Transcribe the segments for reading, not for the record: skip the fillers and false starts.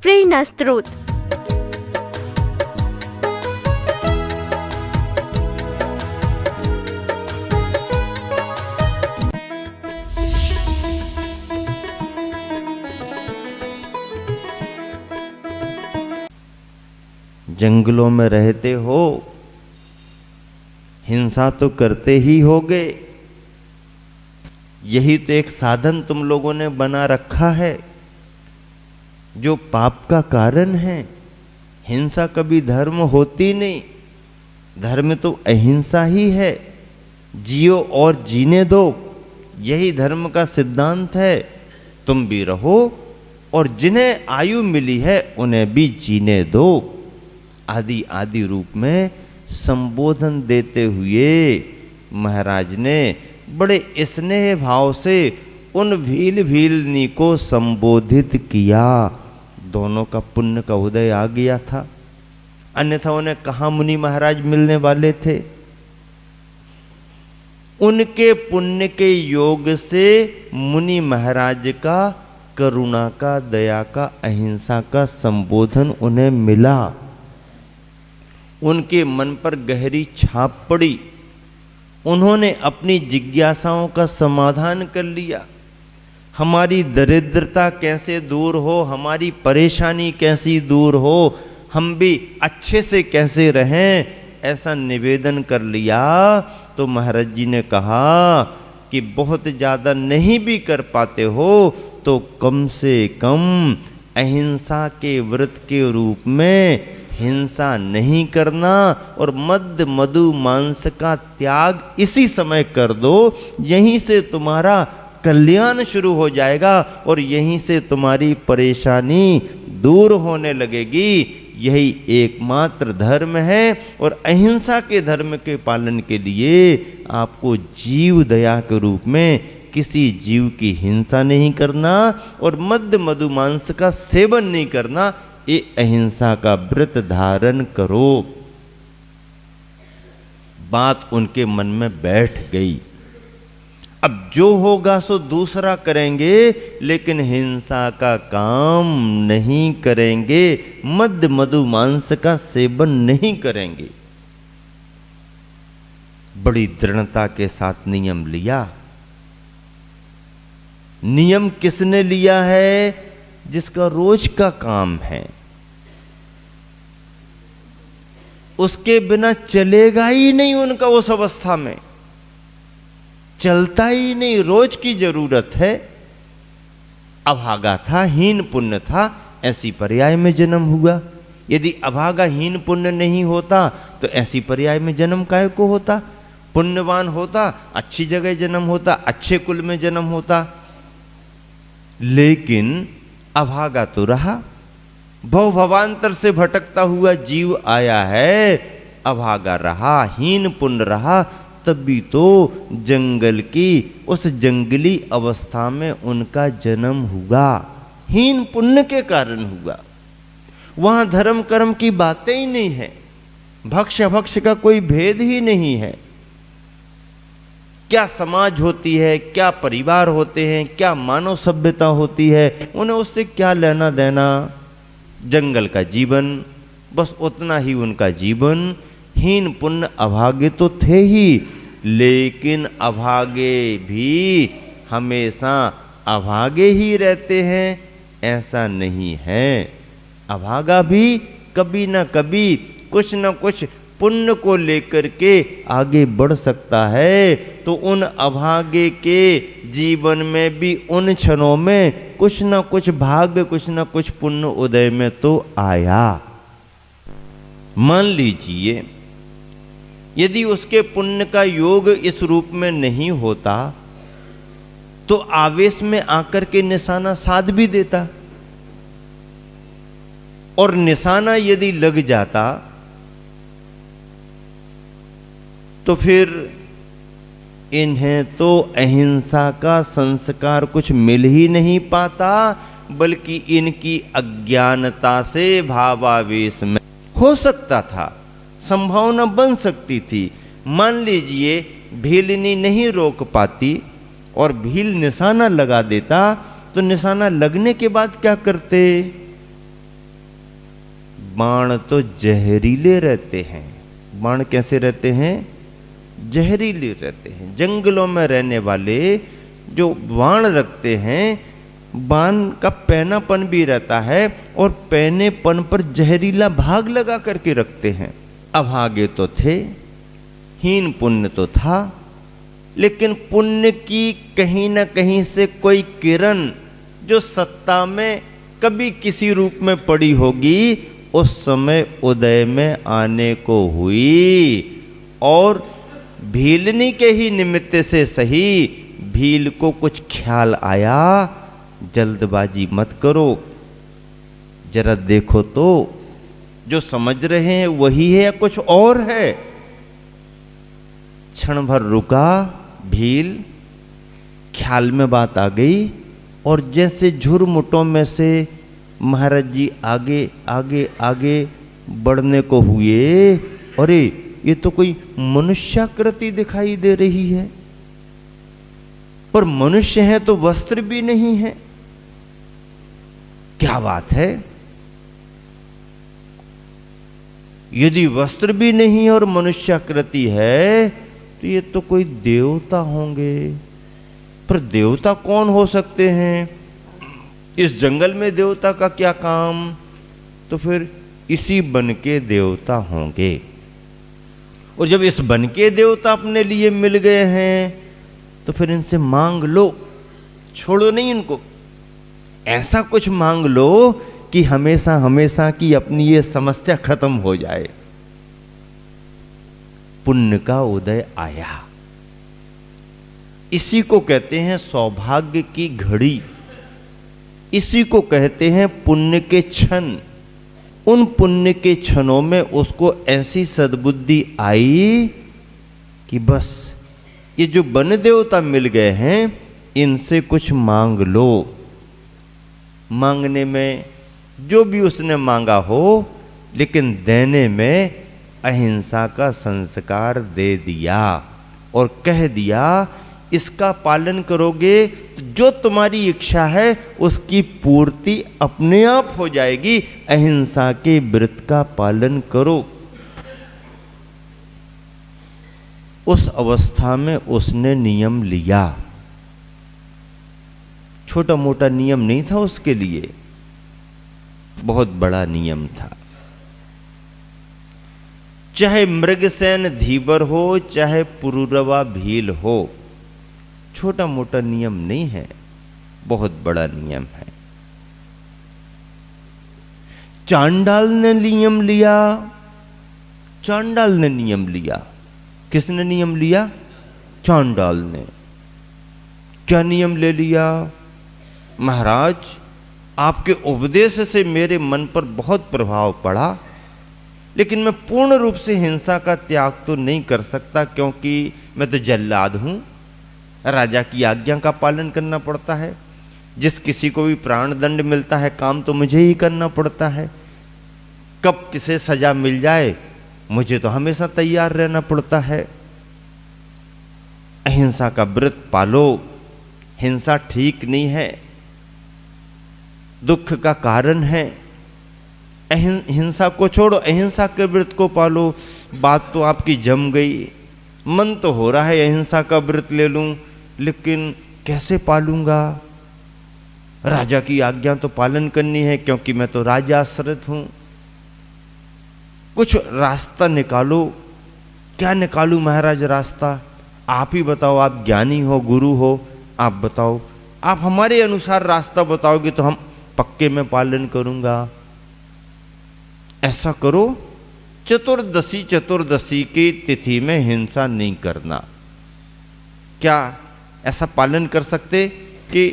प्रेरणा स्रोत। जंगलों में रहते हो, हिंसा तो करते ही होगे। यही तो एक साधन तुम लोगों ने बना रखा है जो पाप का कारण है। हिंसा कभी धर्म होती नहीं, धर्म तो अहिंसा ही है। जियो और जीने दो, यही धर्म का सिद्धांत है। तुम भी रहो और जिन्हें आयु मिली है उन्हें भी जीने दो। आदि आदि रूप में संबोधन देते हुए महाराज ने बड़े स्नेह भाव से उन भील भीलनी को संबोधित किया। दोनों का पुण्य का उदय आ गया था, अन्यथा उन्हें कहाँ मुनि महाराज मिलने वाले थे। उनके पुण्य के योग से मुनि महाराज का करुणा का, दया का, अहिंसा का संबोधन उन्हें मिला। उनके मन पर गहरी छाप पड़ी। उन्होंने अपनी जिज्ञासाओं का समाधान कर लिया। हमारी दरिद्रता कैसे दूर हो, हमारी परेशानी कैसी दूर हो, हम भी अच्छे से कैसे रहें, ऐसा निवेदन कर लिया। तो महाराज जी ने कहा कि बहुत ज़्यादा नहीं भी कर पाते हो तो कम से कम अहिंसा के व्रत के रूप में हिंसा नहीं करना और मद्य मधु मांस का त्याग इसी समय कर दो। यहीं से तुम्हारा कल्याण शुरू हो जाएगा और यहीं से तुम्हारी परेशानी दूर होने लगेगी। यही एकमात्र धर्म है और अहिंसा के धर्म के पालन के लिए आपको जीव दया के रूप में किसी जीव की हिंसा नहीं करना और मद्य मधु मांस का सेवन नहीं करना। ये अहिंसा का व्रत धारण करो। बात उनके मन में बैठ गई। अब जो होगा सो दूसरा करेंगे, लेकिन हिंसा का काम नहीं करेंगे, मद्य मधु मांस का सेवन नहीं करेंगे। बड़ी दृढ़ता के साथ नियम लिया। नियम किसने लिया है? जिसका रोज का काम है, उसके बिना चलेगा ही नहीं उनका, उस अवस्था में चलता ही नहीं, रोज की जरूरत है। अभागा था, हीन पुण्य था, ऐसी पर्याय में जन्म हुआ। यदि अभागा हीन पुण्य नहीं होता तो ऐसी पर्याय में जन्म काहे को होता? पुण्यवान होता, अच्छी जगह जन्म होता, अच्छे कुल में जन्म होता। लेकिन अभागा तो रहा, भव भवांतर से भटकता हुआ जीव आया है, अभागा रहा, हीन पुण्य रहा, तभी तो जंगल की उस जंगली अवस्था में उनका जन्म हुआ। हीन पुण्य के कारण हुआ। वहां धर्म कर्म की बातें ही नहीं है, भक्ष अभक्ष का कोई भेद ही नहीं है। क्या समाज होती है, क्या परिवार होते हैं, क्या मानव सभ्यता होती है, उन्हें उससे क्या लेना देना। जंगल का जीवन, बस उतना ही उनका जीवन। हीन पुण्य अभागे तो थे ही, लेकिन अभागे भी हमेशा अभागे ही रहते हैं ऐसा नहीं है। अभागा भी कभी न कभी कुछ न कुछ पुण्य को लेकर के आगे बढ़ सकता है। तो उन अभागे के जीवन में भी उन क्षणों में कुछ न कुछ भाग्य, कुछ न कुछ पुण्य उदय में तो आया। मान लीजिए यदि उसके पुण्य का योग इस रूप में नहीं होता तो आवेश में आकर के निशाना साध भी देता, और निशाना यदि लग जाता तो फिर इन्हें तो अहिंसा का संस्कार कुछ मिल ही नहीं पाता, बल्कि इनकी अज्ञानता से भावावेश में हो सकता था, संभावना बन सकती थी। मान लीजिए भीलनी नहीं रोक पाती और भील निशाना लगा देता, तो निशाना लगने के बाद क्या करते? बाण तो जहरीले रहते हैं। बाण कैसे रहते हैं? जहरीले रहते हैं। जंगलों में रहने वाले जो बाण रखते हैं, बाण का पैनापन भी रहता है और पैनेपन पर जहरीला भाग लगा करके रखते हैं। अभागे तो थे, हीन पुण्य तो था, लेकिन पुण्य की कहीं ना कहीं से कोई किरण जो सत्ता में कभी किसी रूप में पड़ी होगी, उस समय उदय में आने को हुई। और भीलनी के ही निमित्त से सही, भील को कुछ ख्याल आया, जल्दबाजी मत करो, जरा देखो तो जो समझ रहे हैं वही है या कुछ और है। क्षण भर रुका भील, ख्याल में बात आ गई और जैसे झुरमुटों में से महाराज जी आगे आगे आगे बढ़ने को हुए, अरे ये तो कोई मनुष्याकृति दिखाई दे रही है, पर मनुष्य है तो वस्त्र भी नहीं है, क्या बात है। यदि वस्त्र भी नहीं और मनुष्याकृति है तो ये तो कोई देवता होंगे। पर देवता कौन हो सकते हैं? इस जंगल में देवता का क्या काम? तो फिर इसी बन के देवता होंगे। और जब इस बन के देवता अपने लिए मिल गए हैं तो फिर इनसे मांग लो, छोड़ो नहीं इनको। ऐसा कुछ मांग लो कि हमेशा हमेशा की अपनी ये समस्या खत्म हो जाए। पुण्य का उदय आया, इसी को कहते हैं सौभाग्य की घड़ी, इसी को कहते हैं पुण्य के क्षण। उन पुण्य के क्षणों में उसको ऐसी सद्बुद्धि आई कि बस ये जो वन देवता मिल गए हैं, इनसे कुछ मांग लो। मांगने में जो भी उसने मांगा हो, लेकिन देने में अहिंसा का संस्कार दे दिया और कह दिया इसका पालन करोगे तो जो तुम्हारी इच्छा है उसकी पूर्ति अपने आप हो जाएगी। अहिंसा के व्रत का पालन करो। उस अवस्था में उसने नियम लिया। छोटा मोटा नियम नहीं था उसके लिए, बहुत बड़ा नियम था। चाहे मृगसेन धीबर हो, चाहे पुरुरवा भील हो, छोटा मोटा नियम नहीं है, बहुत बड़ा नियम है। चांडाल ने नियम लिया, चांडाल ने नियम लिया। किसने नियम लिया? चांडाल ने। क्या नियम ले लिया? महाराज, आपके उपदेश से मेरे मन पर बहुत प्रभाव पड़ा, लेकिन मैं पूर्ण रूप से हिंसा का त्याग तो नहीं कर सकता, क्योंकि मैं तो जल्लाद हूं। राजा की आज्ञा का पालन करना पड़ता है। जिस किसी को भी प्राण दंड मिलता है, काम तो मुझे ही करना पड़ता है। कब किसे सजा मिल जाए, मुझे तो हमेशा तैयार रहना पड़ता है। अहिंसा का व्रत पालो। हिंसा ठीक नहीं है, दुख का कारण है। हिंसा को छोड़ो, अहिंसा के व्रत को पालो। बात तो आपकी जम गई, मन तो हो रहा है अहिंसा का व्रत ले लूं, लेकिन कैसे पालूंगा? राजा की आज्ञा तो पालन करनी है, क्योंकि मैं तो राजा आश्रित हूं। कुछ रास्ता निकालो। क्या निकालूं महाराज रास्ता? आप ही बताओ, आप ज्ञानी हो, गुरु हो, आप बताओ। आप हमारे अनुसार रास्ता बताओगे तो हम पक्के में पालन करूंगा। ऐसा करो, चतुर्दशी की तिथि में हिंसा नहीं करना। क्या ऐसा पालन कर सकते कि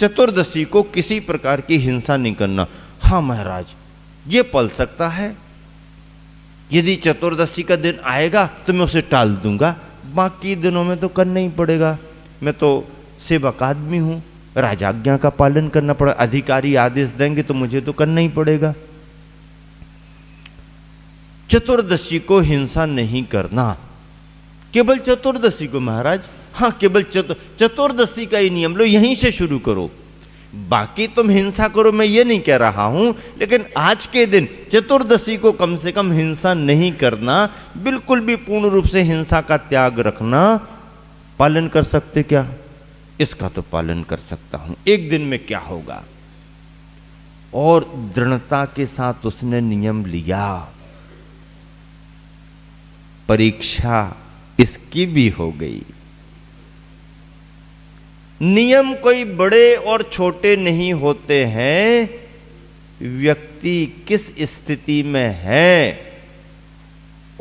चतुर्दशी को किसी प्रकार की हिंसा नहीं करना? हाँ महाराज, ये पल सकता है। यदि चतुर्दशी का दिन आएगा तो मैं उसे टाल दूंगा, बाकी दिनों में तो करना ही पड़ेगा। मैं तो सेवक आदमी हूं, राजाज्ञा का पालन करना पड़ेगा। अधिकारी आदेश देंगे तो मुझे तो करना ही पड़ेगा। चतुर्दशी को हिंसा नहीं करना। केवल चतुर्दशी को महाराज? हाँ, केवल चतुर्दशी का ही नियम लो, यहीं से शुरू करो। बाकी तुम हिंसा करो, मैं ये नहीं कह रहा हूं, लेकिन आज के दिन चतुर्दशी को कम से कम हिंसा नहीं करना, बिल्कुल भी पूर्ण रूप से हिंसा का त्याग रखना। पालन कर सकते क्या? इसका तो पालन कर सकता हूं, एक दिन में क्या होगा। और दृढ़ता के साथ उसने नियम लिया। परीक्षा इसकी भी हो गई। नियम कोई बड़े और छोटे नहीं होते हैं, व्यक्ति किस स्थिति में है,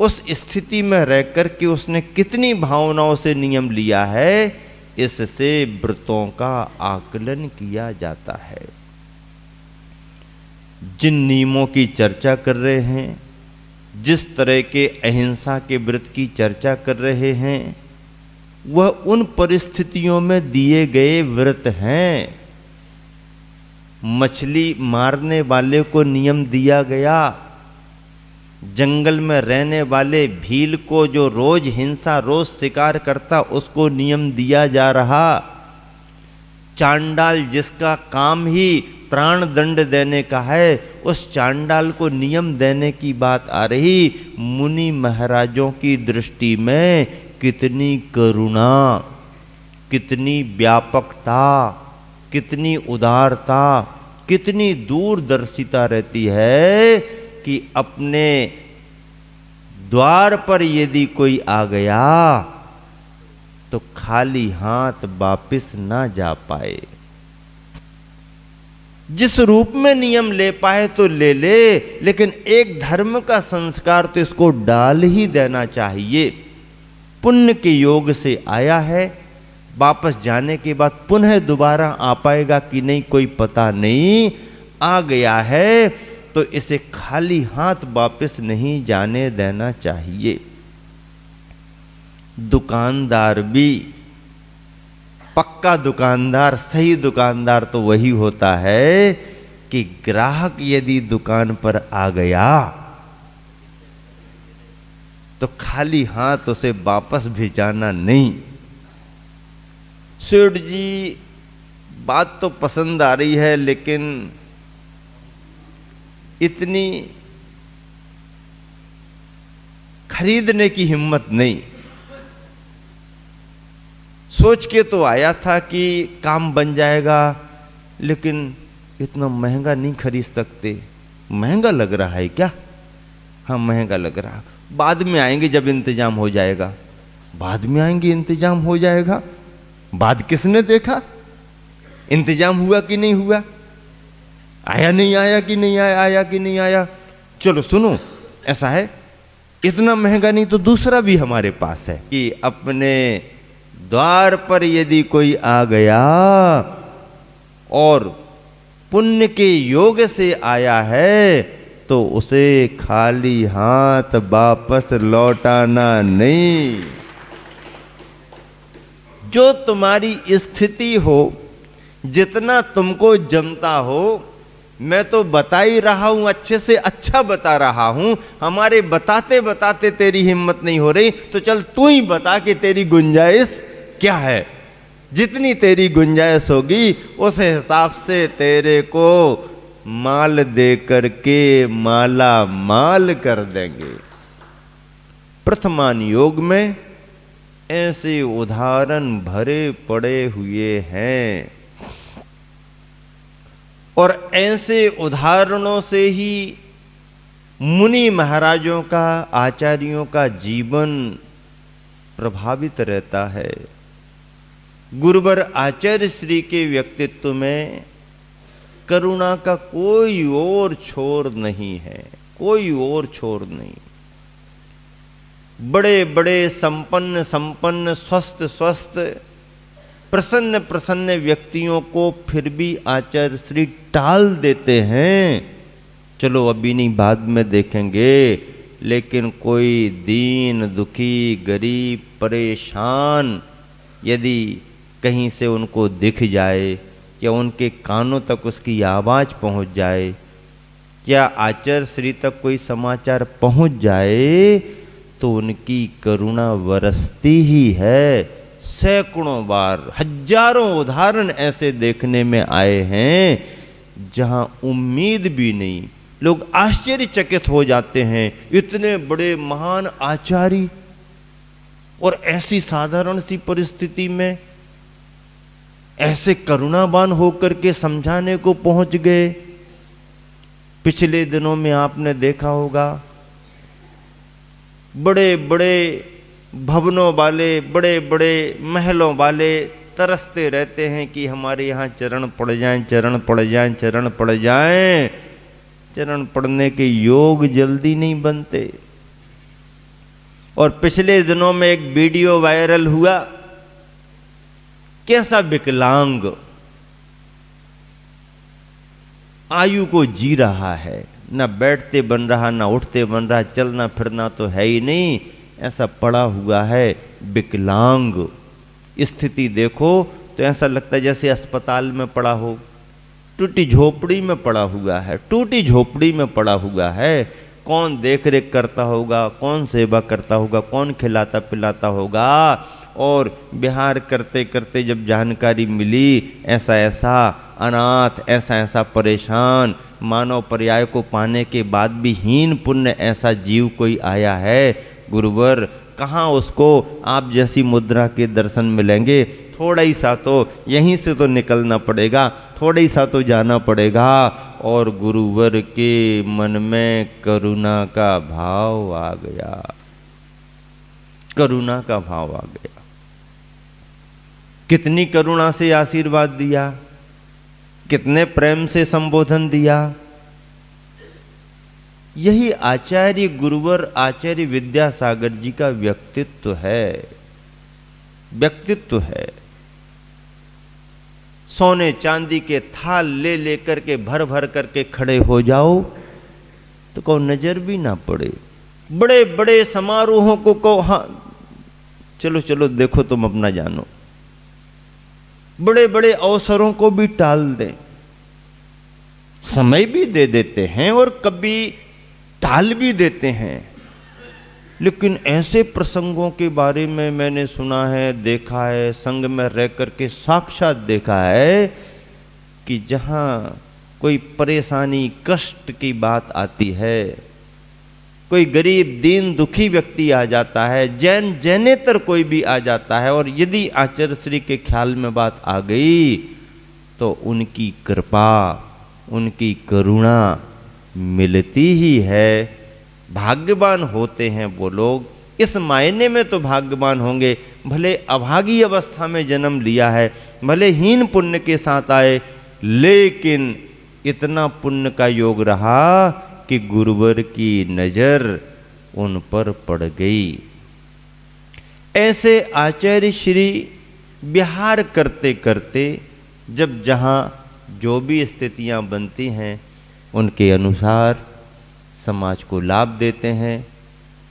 उस स्थिति में रहकर के उसने कितनी भावनाओं से नियम लिया है, इससे व्रतों का आकलन किया जाता है। जिन नियमों की चर्चा कर रहे हैं, जिस तरह के अहिंसा के व्रत की चर्चा कर रहे हैं, वह उन परिस्थितियों में दिए गए व्रत हैं। मछली मारने वाले को नियम दिया गया, जंगल में रहने वाले भील को जो रोज हिंसा रोज शिकार करता उसको नियम दिया जा रहा, चांडाल जिसका काम ही प्राण दंड देने का है उस चांडाल को नियम देने की बात आ रही। मुनि महाराजों की दृष्टि में कितनी करुणा, कितनी व्यापकता, कितनी उदारता, कितनी दूरदर्शिता रहती है कि अपने द्वार पर यदि कोई आ गया तो खाली हाथ वापिस ना जा पाए। जिस रूप में नियम ले पाए तो ले ले, लेकिन एक धर्म का संस्कार तो इसको डाल ही देना चाहिए। पुण्य के योग से आया है, वापस जाने के बाद पुनः दोबारा आ पाएगा कि नहीं कोई पता नहीं, आ गया है तो इसे खाली हाथ वापस नहीं जाने देना चाहिए। दुकानदार भी, पक्का दुकानदार, सही दुकानदार तो वही होता है कि ग्राहक यदि दुकान पर आ गया तो खाली हाथ उसे वापस भेजाना नहीं। सेठ जी बात तो पसंद आ रही है लेकिन इतनी खरीदने की हिम्मत नहीं। सोच के तो आया था कि काम बन जाएगा, लेकिन इतना महंगा नहीं खरीद सकते। महंगा लग रहा है क्या? हाँ महंगा लग रहा, बाद में आएंगे जब इंतजाम हो जाएगा। बाद में आएंगे, इंतजाम हो जाएगा। बाद किसने देखा? इंतजाम हुआ कि नहीं हुआ, आया नहीं आया कि नहीं आया, आया कि नहीं आया। चलो सुनो, ऐसा है इतना महंगा नहीं तो दूसरा भी हमारे पास है कि अपने द्वार पर यदि कोई आ गया और पुण्य के योग से आया है तो उसे खाली हाथ वापस लौटाना नहीं। जो तुम्हारी स्थिति हो, जितना तुमको जमता हो, मैं तो बता ही रहा हूं, अच्छे से अच्छा बता रहा हूं। हमारे बताते बताते तेरी हिम्मत नहीं हो रही तो चल तू ही बता कि तेरी गुंजाइश क्या है। जितनी तेरी गुंजाइश होगी उस हिसाब से तेरे को माल दे करके माला माल कर देंगे। प्रथमान योग में ऐसे उदाहरण भरे पड़े हुए हैं और ऐसे उदाहरणों से ही मुनि महाराजों का, आचार्यों का जीवन प्रभावित रहता है। गुरुवर आचार्य श्री के व्यक्तित्व में करुणा का कोई और छोर नहीं है, कोई और छोर नहीं। बड़े बड़े संपन्न संपन्न, स्वस्थ स्वस्थ, प्रसन्न प्रसन्न व्यक्तियों को फिर भी आचार्य श्री टाल देते हैं। चलो अभी नहीं, बाद में देखेंगे। लेकिन कोई दीन दुखी, गरीब, परेशान यदि कहीं से उनको दिख जाए या उनके कानों तक उसकी आवाज़ पहुंच जाए या आचार्य श्री तक कोई समाचार पहुंच जाए तो उनकी करुणा बरसती ही है, सैकड़ों बार, हजारों उदाहरण ऐसे देखने में आए हैं जहां उम्मीद भी नहीं, लोग आश्चर्यचकित हो जाते हैं। इतने बड़े महान आचार्य और ऐसी साधारण सी परिस्थिति में ऐसे करुणावान होकर के समझाने को पहुंच गए। पिछले दिनों में आपने देखा होगा, बड़े बड़े भवनों वाले, बड़े बड़े महलों वाले तरसते रहते हैं कि हमारे यहाँ चरण पड़ जाएं, चरण पड़ जाएं, चरण पड़ जाएं। चरण पड़ने के योग जल्दी नहीं बनते। और पिछले दिनों में एक वीडियो वायरल हुआ, कैसा विकलांग आयु को जी रहा है, ना बैठते बन रहा, ना उठते बन रहा, चलना फिरना तो है ही नहीं, ऐसा पड़ा हुआ है विकलांग। स्थिति देखो तो ऐसा लगता है जैसे अस्पताल में पड़ा हो, टूटी झोपड़ी में पड़ा हुआ है, टूटी झोपड़ी में पड़ा हुआ है। कौन देख रेख करता होगा, कौन सेवा करता होगा, कौन खिलाता पिलाता होगा। और बिहार करते करते जब जानकारी मिली, ऐसा ऐसा अनाथ, ऐसा ऐसा परेशान, मानव पर्याय को पाने के बाद भी हीन पुण्य ऐसा जीव कोई आया है, गुरुवर कहाँ उसको आप जैसी मुद्रा के दर्शन मिलेंगे। थोड़ा ही सा तो यहीं से तो निकलना पड़ेगा, थोड़ा ही सा तो जाना पड़ेगा। और गुरुवर के मन में करुणा का भाव आ गया, करुणा का भाव आ गया। कितनी करुणा से आशीर्वाद दिया, कितने प्रेम से संबोधन दिया। यही आचार्य गुरुवर आचार्य विद्यासागर जी का व्यक्तित्व है, व्यक्तित्व है। सोने चांदी के थाल ले लेकर के भर भर करके खड़े हो जाओ तो को नजर भी ना पड़े। बड़े बड़े समारोहों को कहो हाँ चलो चलो देखो तुम अपना जानो, बड़े बड़े अवसरों को भी टाल दें, समय भी दे देते हैं और कभी टाल भी देते हैं। लेकिन ऐसे प्रसंगों के बारे में मैंने सुना है, देखा है, संग में रह करके साक्षात देखा है कि जहां कोई परेशानी कष्ट की बात आती है, कोई गरीब दीन दुखी व्यक्ति आ जाता है, जैन जैनेतर कोई भी आ जाता है, और यदि आचार्य श्री के ख्याल में बात आ गई तो उनकी कृपा, उनकी करुणा मिलती ही है। भाग्यवान होते हैं वो लोग, इस मायने में तो भाग्यवान होंगे, भले अभागी अवस्था में जन्म लिया है, भले हीन पुण्य के साथ आए, लेकिन इतना पुण्य का योग रहा कि गुरुवर की नजर उन पर पड़ गई। ऐसे आचार्य श्री विहार करते करते जब जहाँ जो भी स्थितियाँ बनती हैं उनके अनुसार समाज को लाभ देते हैं,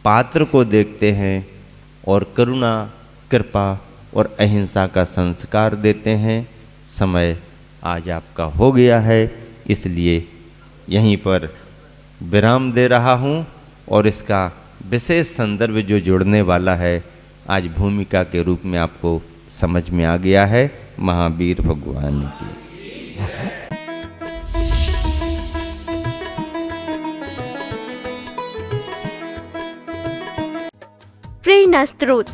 पात्र को देखते हैं और करुणा, कृपा और अहिंसा का संस्कार देते हैं। समय आज आपका हो गया है, इसलिए यहीं पर विराम दे रहा हूँ। और इसका विशेष संदर्भ जो जुड़ने वाला है आज भूमिका के रूप में आपको समझ में आ गया है। महावीर भगवान की प्रेरणा स्रोत